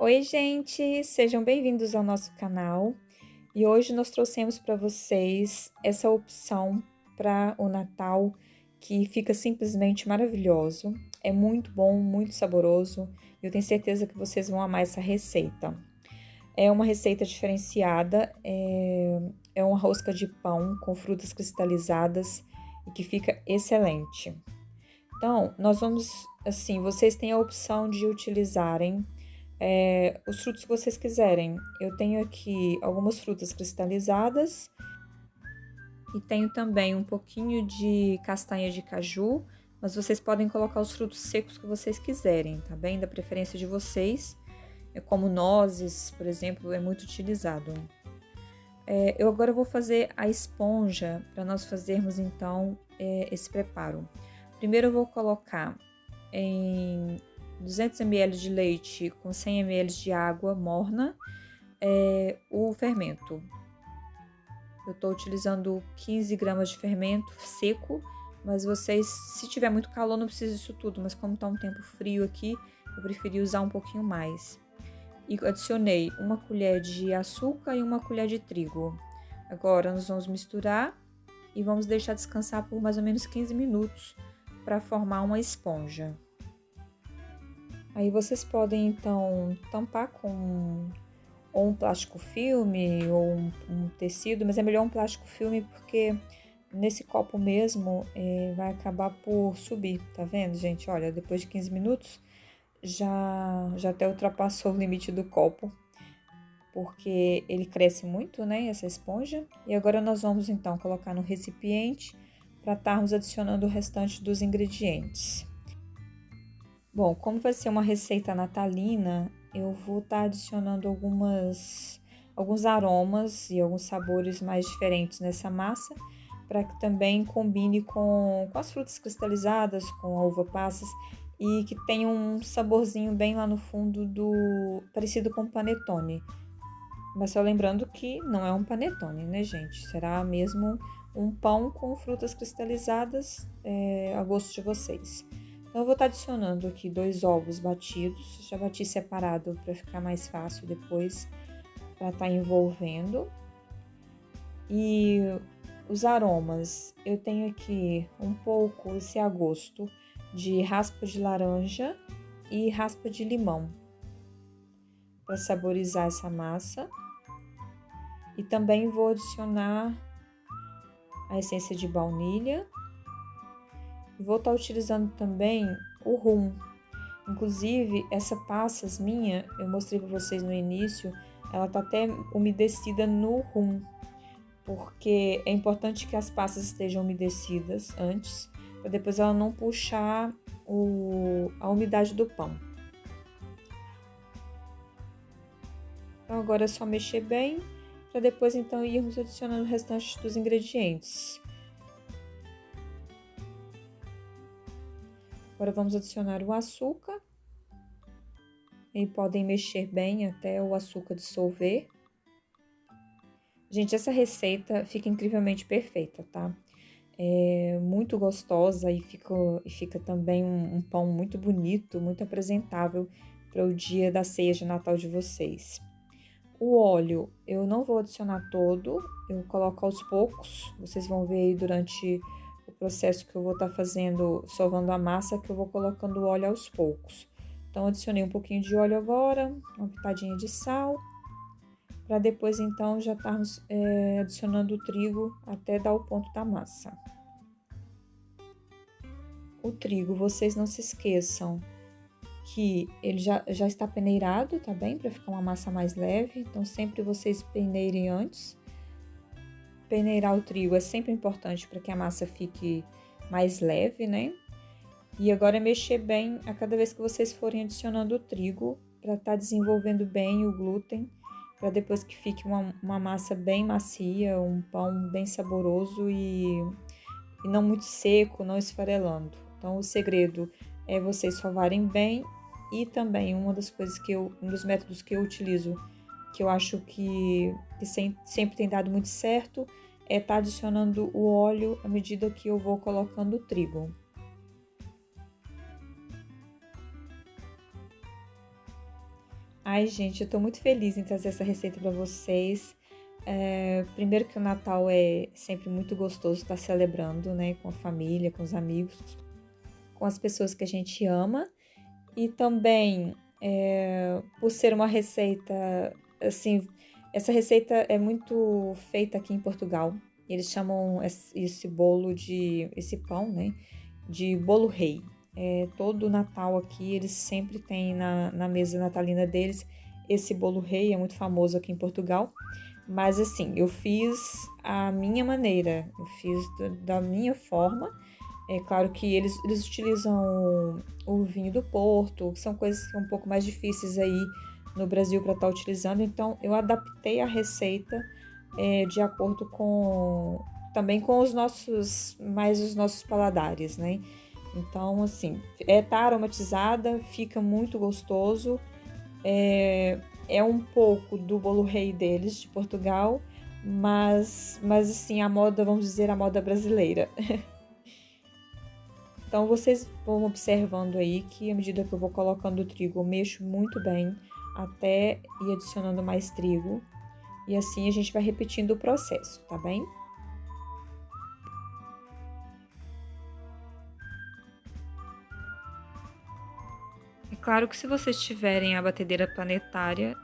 Oi, gente, sejam bem-vindos ao nosso canal. E hoje nós trouxemos para vocês essa opção para o Natal que fica simplesmente maravilhoso. É muito bom, muito saboroso. E eu tenho certeza que vocês vão amar essa receita. É uma receita diferenciada, é uma rosca de pão com frutas cristalizadas e que fica excelente. Então, nós vamos, assim, vocês têm a opção de utilizarem os frutos que vocês quiserem. Eu tenho aqui algumas frutas cristalizadas e tenho também um pouquinho de castanha de caju, mas vocês podem colocar os frutos secos que vocês quiserem, tá bem? Da preferência de vocês. Como nozes, por exemplo, é muito utilizado. Eu agora vou fazer a esponja para nós fazermos então esse preparo. Primeiro eu vou colocar em 200 ml de leite com 100 ml de água morna o fermento. Eu estou utilizando 15 gramas de fermento seco, mas vocês, se tiver muito calor, não precisa disso tudo, mas como está um tempo frio aqui, eu preferi usar um pouquinho mais. E adicionei uma colher de açúcar e uma colher de trigo. Agora nós vamos misturar e vamos deixar descansar por mais ou menos 15 minutos para formar uma esponja. Aí vocês podem então tampar com ou um plástico filme ou um tecido, mas é melhor um plástico filme porque nesse copo mesmo vai acabar por subir, tá vendo, gente? Olha, depois de 15 minutos já até ultrapassou o limite do copo, porque ele cresce muito, né, essa esponja. E agora nós vamos então colocar no recipiente para estarmos adicionando o restante dos ingredientes. Bom, como vai ser uma receita natalina, eu vou estar adicionando alguns aromas e alguns sabores mais diferentes nessa massa, para que também combine com as frutas cristalizadas, com a uva passas e que tenha um saborzinho bem lá no fundo parecido com panetone. Mas só lembrando que não é um panetone, né, gente? Será mesmo um pão com frutas cristalizadas a gosto de vocês. Então, eu vou estar adicionando aqui 2 ovos batidos. Já bati separado para ficar mais fácil depois para estar envolvendo. E os aromas, eu tenho aqui um pouco, esse a gosto, de raspa de laranja e raspa de limão para saborizar essa massa. E também vou adicionar a essência de baunilha. Vou estar utilizando também o rum. Inclusive, essa passas minha, eu mostrei para vocês no início, ela tá até umedecida no rum, porque é importante que as passas estejam umedecidas antes, para depois ela não puxar a umidade do pão. Então, agora é só mexer bem, para depois então irmos adicionando o restante dos ingredientes. Agora vamos adicionar o açúcar. E podem mexer bem até o açúcar dissolver. Gente, essa receita fica incrivelmente perfeita, tá? É muito gostosa e fica também um pão muito bonito, muito apresentável para o dia da ceia de Natal de vocês. O óleo eu não vou adicionar todo, eu coloco aos poucos. Vocês vão ver aí durante o processo que eu vou estar fazendo, sovando a massa, que eu vou colocando o óleo aos poucos. Então, adicionei um pouquinho de óleo agora, uma pitadinha de sal, para depois então já estarmos adicionando o trigo até dar o ponto da massa. O trigo, vocês não se esqueçam que ele já está peneirado, tá bem? Para ficar uma massa mais leve, então sempre vocês peneirem antes. Peneirar o trigo é sempre importante para que a massa fique mais leve, né? E agora é mexer bem a cada vez que vocês forem adicionando o trigo, para estar desenvolvendo bem o glúten, para depois que fique uma massa bem macia, um pão bem saboroso e não muito seco, não esfarelando. Então, o segredo é vocês sovarem bem. E também um dos métodos que eu utilizo, que eu acho que sempre tem dado muito certo, é estar adicionando o óleo à medida que eu vou colocando o trigo. Ai, gente, eu tô muito feliz em trazer essa receita para vocês. Primeiro que o Natal é sempre muito gostoso estar celebrando, né, com a família, com os amigos, com as pessoas que a gente ama. E também, por ser uma receita, assim, essa receita é muito feita aqui em Portugal. Eles chamam esse bolo esse pão, né, de bolo rei. Todo Natal aqui, eles sempre têm na mesa natalina deles esse bolo rei, é muito famoso aqui em Portugal. Mas assim, eu fiz a minha maneira, eu fiz da minha forma. É claro que eles utilizam o vinho do Porto, que são coisas que são um pouco mais difíceis aí no Brasil para estar utilizando. Então, eu adaptei a receita de acordo com também com os nossos paladares, né? Então, assim, tá aromatizada, fica muito gostoso. É um pouco do bolo rei deles, de Portugal, mas assim, a moda, vamos dizer, a moda brasileira. Então, vocês vão observando aí que à medida que eu vou colocando o trigo, eu mexo muito bem até ir adicionando mais trigo. E assim a gente vai repetindo o processo, tá bem? É claro que se vocês tiverem a batedeira planetária,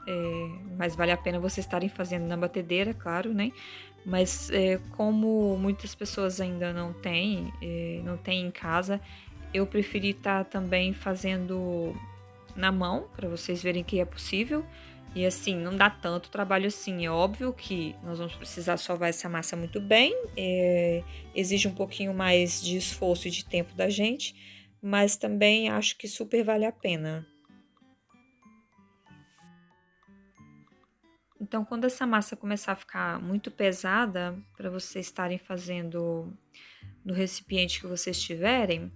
mas vale a pena vocês estarem fazendo na batedeira, claro, né? Mas como muitas pessoas ainda não têm em casa, eu preferi estar também fazendo na mão, para vocês verem que é possível. E assim, não dá tanto trabalho assim. É óbvio que nós vamos precisar sovar essa massa muito bem, exige um pouquinho mais de esforço e de tempo da gente, mas também acho que super vale a pena. Então, quando essa massa começar a ficar muito pesada, para vocês estarem fazendo no recipiente que vocês tiverem,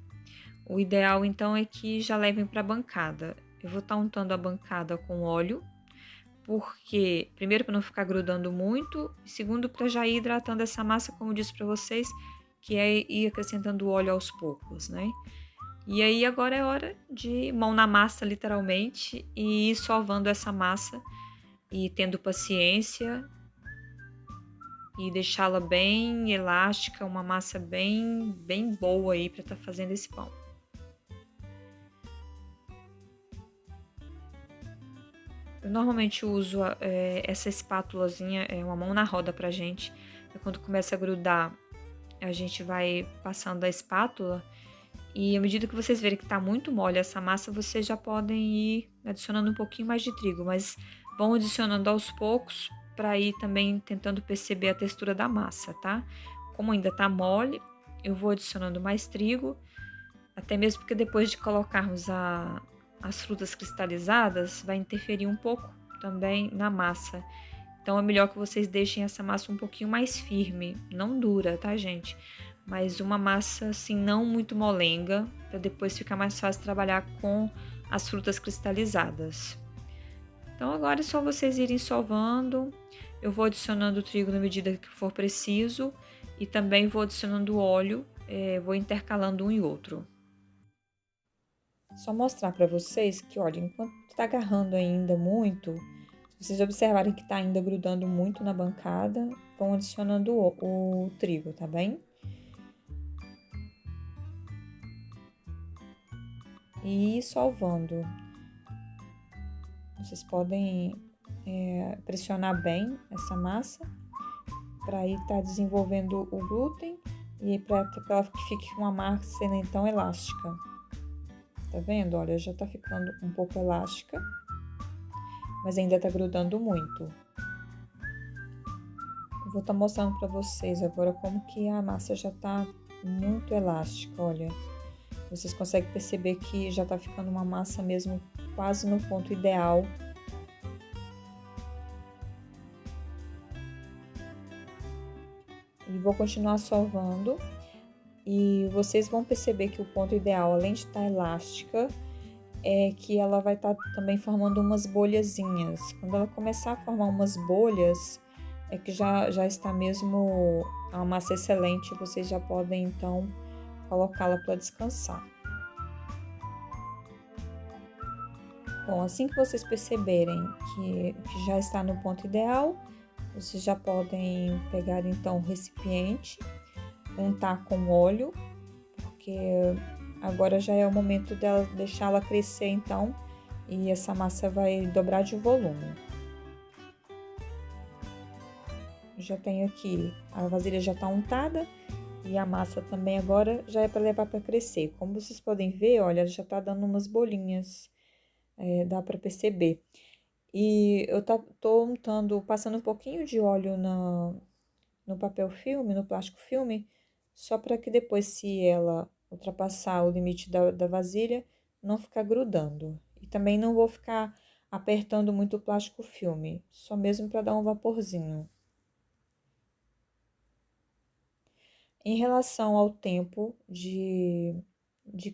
o ideal então é que já levem para a bancada. Eu vou estar untando a bancada com óleo, porque primeiro para não ficar grudando muito, e segundo para já ir hidratando essa massa, como eu disse para vocês, que é ir acrescentando óleo aos poucos, né? E aí agora é hora de mão na massa, literalmente, e ir sovando essa massa e tendo paciência e deixá-la bem elástica, uma massa bem boa aí para estar fazendo esse pão. Eu normalmente uso essa espátulazinha, uma mão na roda pra gente. E quando começa a grudar, a gente vai passando a espátula. E à medida que vocês verem que tá muito mole essa massa, vocês já podem ir adicionando um pouquinho mais de trigo. Mas vão adicionando aos poucos para ir também tentando perceber a textura da massa, tá? Como ainda tá mole, eu vou adicionando mais trigo. Até mesmo porque depois de colocarmos as frutas cristalizadas, vai interferir um pouco também na massa. Então é melhor que vocês deixem essa massa um pouquinho mais firme, não dura, tá, gente? Mas uma massa assim não muito molenga, para depois ficar mais fácil trabalhar com as frutas cristalizadas. Então agora é só vocês irem sovando. Eu vou adicionando o trigo na medida que for preciso e também vou adicionando óleo, vou intercalando um e outro. Só mostrar para vocês que, olha, enquanto tá agarrando ainda muito, se vocês observarem que tá ainda grudando muito na bancada, vão adicionando o trigo, tá bem? E ir sovando. Vocês podem pressionar bem essa massa para aí tá desenvolvendo o glúten e para ela que fique uma massa nem tão elástica. Tá vendo? Olha, já tá ficando um pouco elástica, mas ainda tá grudando muito. Eu vou estar mostrando para vocês agora como que a massa já tá muito elástica, olha. Vocês conseguem perceber que já tá ficando uma massa mesmo quase no ponto ideal. E vou continuar sovando. E vocês vão perceber que o ponto ideal, além de estar elástica, é que ela vai estar também formando umas bolhazinhas. Quando ela começar a formar umas bolhas, é que já está mesmo a massa excelente. Vocês já podem, então, colocá-la para descansar. Bom, assim que vocês perceberem que já está no ponto ideal, vocês já podem pegar então o recipiente, untar com óleo, porque agora já é o momento dela deixá-la crescer então, e essa massa vai dobrar de volume. Já tenho aqui, a vasilha já está untada e a massa também agora já é para levar para crescer. Como vocês podem ver, olha, já está dando umas bolinhas, dá para perceber. E eu tô untando, passando um pouquinho de óleo no papel filme, no plástico filme, só para que depois, se ela ultrapassar o limite da vasilha, não ficar grudando. E também não vou ficar apertando muito o plástico filme, só mesmo para dar um vaporzinho. Em relação ao tempo de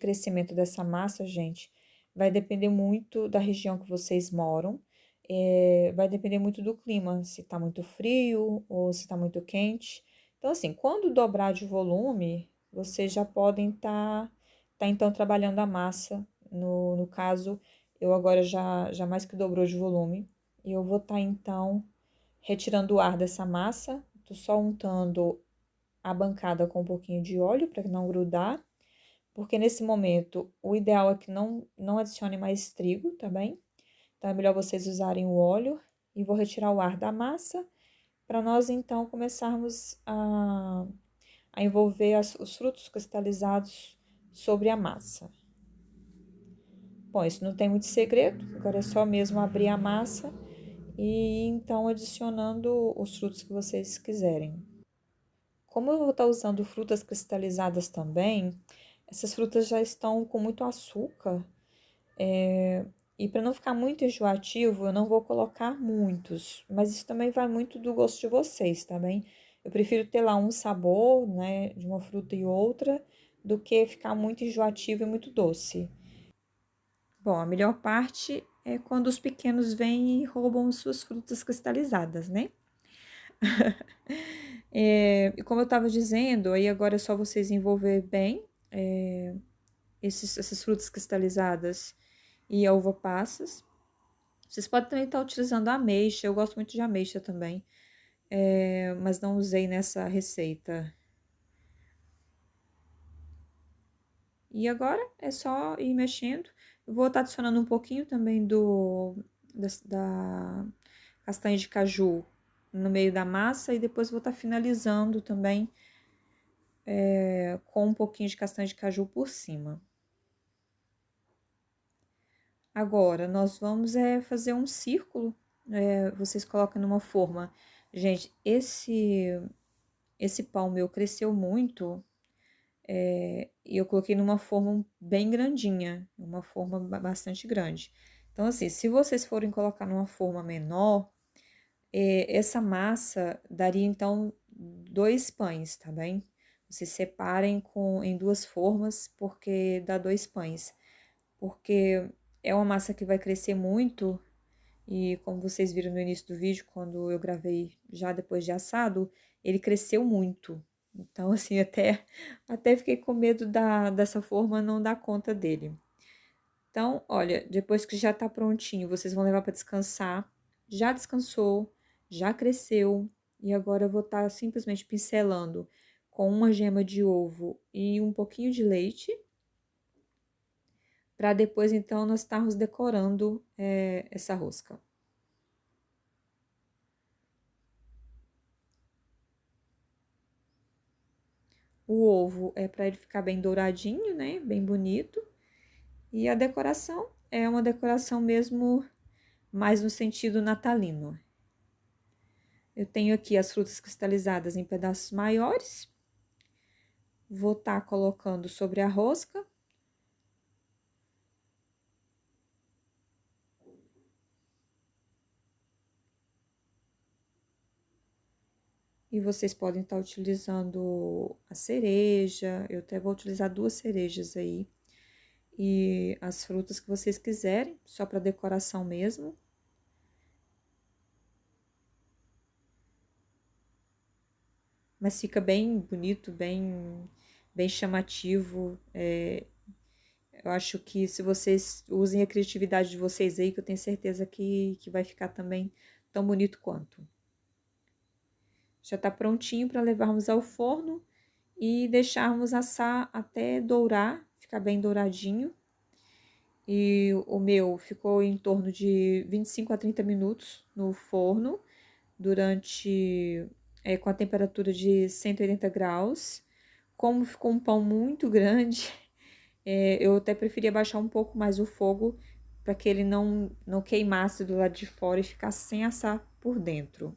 crescimento dessa massa, gente, vai depender muito da região que vocês moram, vai depender muito do clima, se tá muito frio ou se tá muito quente. Então, assim, quando dobrar de volume, vocês já podem tá então trabalhando a massa. No caso, eu agora já mais que dobrou de volume, e eu vou estar então retirando o ar dessa massa, tô só untando a bancada com um pouquinho de óleo para não grudar, porque nesse momento o ideal é que não adicione mais trigo, tá bem? Então é melhor vocês usarem o óleo e vou retirar o ar da massa para nós então começarmos a envolver os frutos cristalizados sobre a massa. Bom, isso não tem muito segredo, agora é só mesmo abrir a massa e então adicionando os frutos que vocês quiserem. Como eu vou estar usando frutas cristalizadas também, essas frutas já estão com muito açúcar, e para não ficar muito enjoativo, eu não vou colocar muitos, mas isso também vai muito do gosto de vocês, tá bem? Eu prefiro ter lá um sabor, né, de uma fruta e outra, do que ficar muito enjoativo e muito doce. Bom, a melhor parte é quando os pequenos vêm e roubam suas frutas cristalizadas, né? E como eu estava dizendo, aí agora é só vocês envolver bem essas frutas cristalizadas e a uva passas. Vocês podem também estar utilizando a ameixa, eu gosto muito de ameixa também, mas não usei nessa receita. E agora é só ir mexendo. Eu vou estar adicionando um pouquinho também da castanha de caju no meio da massa e depois vou estar finalizando também com um pouquinho de castanha de caju por cima. Agora, nós vamos fazer um círculo, vocês colocam numa forma. Gente, esse pau meu cresceu muito, e eu coloquei numa forma bem grandinha, uma forma bastante grande. Então, assim, se vocês forem colocar numa forma menor, essa massa daria, então, 2 pães, tá bem? Vocês separem em 2 formas, porque dá 2 pães. Porque é uma massa que vai crescer muito, e como vocês viram no início do vídeo, quando eu gravei já depois de assado, ele cresceu muito. Então, assim, até fiquei com medo dessa forma não dar conta dele. Então, olha, depois que já tá prontinho, vocês vão levar para descansar. Já descansou, já cresceu, e agora eu vou estar simplesmente pincelando com uma gema de ovo e um pouquinho de leite, para depois então nós estarmos decorando essa rosca. O ovo é para ele ficar bem douradinho, né? Bem bonito. E a decoração é uma decoração mesmo mais no sentido natalino. Eu tenho aqui as frutas cristalizadas em pedaços maiores. Vou estar colocando sobre a rosca. E vocês podem estar utilizando a cereja, eu até vou utilizar 2 cerejas aí. E as frutas que vocês quiserem, só para decoração mesmo. Mas fica bem bonito, bem chamativo. Eu acho que se vocês usem a criatividade de vocês aí, que eu tenho certeza que vai ficar também tão bonito quanto. Já tá prontinho para levarmos ao forno e deixarmos assar até dourar, ficar bem douradinho. E o meu ficou em torno de 25 a 30 minutos no forno, com a temperatura de 180 graus. Como ficou um pão muito grande, eu até preferia baixar um pouco mais o fogo para que ele não queimasse do lado de fora e ficasse sem assar por dentro.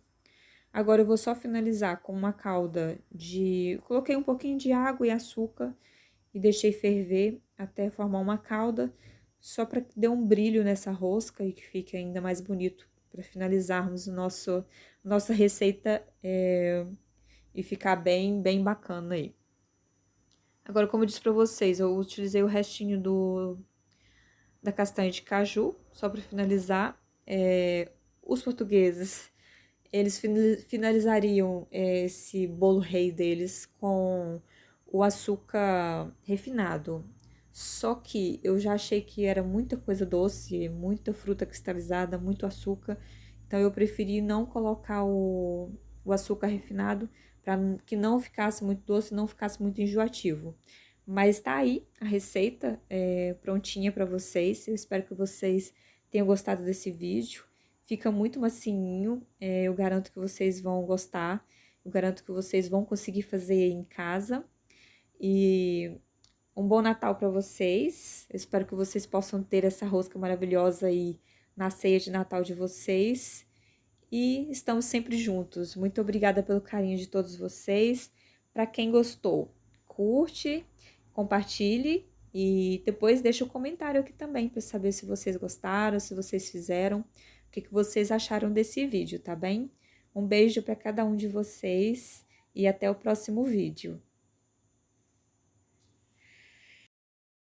Agora eu vou só finalizar com uma calda de... Coloquei um pouquinho de água e açúcar e deixei ferver até formar uma calda, só para que dê um brilho nessa rosca e que fique ainda mais bonito para finalizarmos nossa receita e ficar bem bacana aí. Agora, como eu disse para vocês, eu utilizei o restinho da castanha de caju, só para finalizar. Os portugueses, eles finalizariam esse bolo rei deles com o açúcar refinado. Só que eu já achei que era muita coisa doce, muita fruta cristalizada, muito açúcar. Então eu preferi não colocar o açúcar refinado para que não ficasse muito doce, não ficasse muito enjoativo. Mas tá aí a receita prontinha para vocês. Eu espero que vocês tenham gostado desse vídeo. Fica muito macinho, eu garanto que vocês vão gostar. Eu garanto que vocês vão conseguir fazer em casa. E um bom Natal para vocês. Eu espero que vocês possam ter essa rosca maravilhosa aí na ceia de Natal de vocês. E estamos sempre juntos. Muito obrigada pelo carinho de todos vocês. Para quem gostou, curte, compartilhe e depois deixa um comentário aqui também para saber se vocês gostaram, se vocês fizeram, o que vocês acharam desse vídeo, tá bem? Um beijo para cada um de vocês e até o próximo vídeo.